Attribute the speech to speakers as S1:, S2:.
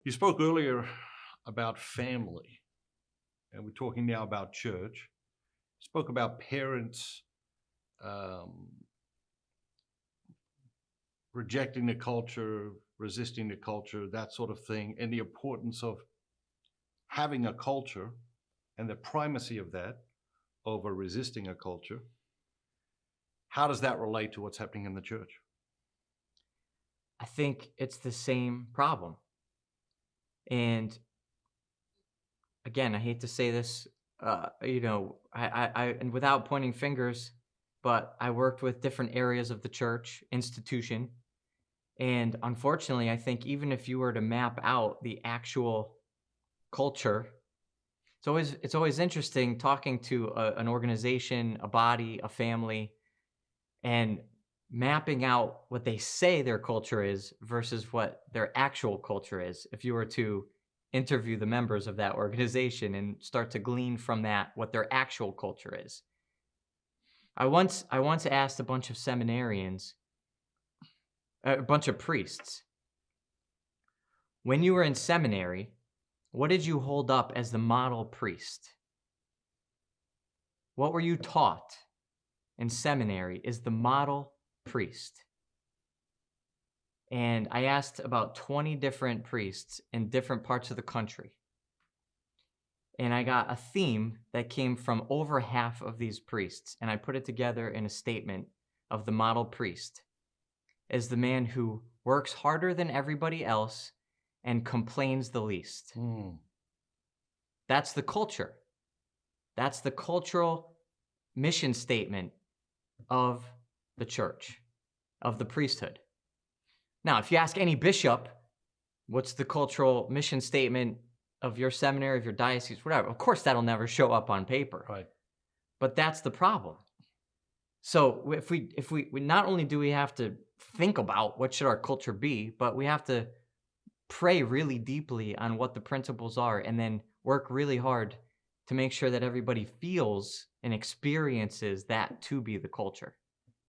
S1: You spoke earlier about family, and we're talking now about church. You spoke about parents um, rejecting the culture, resisting the culture, that sort of thing, and the importance of having a culture and the primacy of that over resisting a culture. How does that relate to what's happening in the church?
S2: I think it's the same problem. And again, I hate to say this, and without pointing fingers, but I worked with different areas of the church institution. And unfortunately, I think even if you were to map out the actual culture, it's always interesting talking to an organization, a body, a family, and mapping out what they say their culture is versus what their actual culture is. If you were to interview the members of that organization and start to glean from that what their actual culture is. I once asked a bunch of seminarians, a bunch of priests, when you were in seminary, what did you hold up as the model priest? What were you taught in seminary is the model priest? And I asked about 20 different priests in different parts of the country. And I got a theme that came from over half of these priests. And I put it together in a statement of the model priest as the man who works harder than everybody else and complains the least.
S1: Hmm.
S2: That's the culture. That's the cultural mission statement of the church, of the priesthood. Now, if you ask any bishop, what's the cultural mission statement of your seminary, of your diocese, whatever, of course that'll never show up on paper.
S1: Right.
S2: But that's the problem. So if we not only do we have to think about what should our culture be, but we have to pray really deeply on what the principles are and then work really hard to make sure that everybody feels and experiences that to be the culture.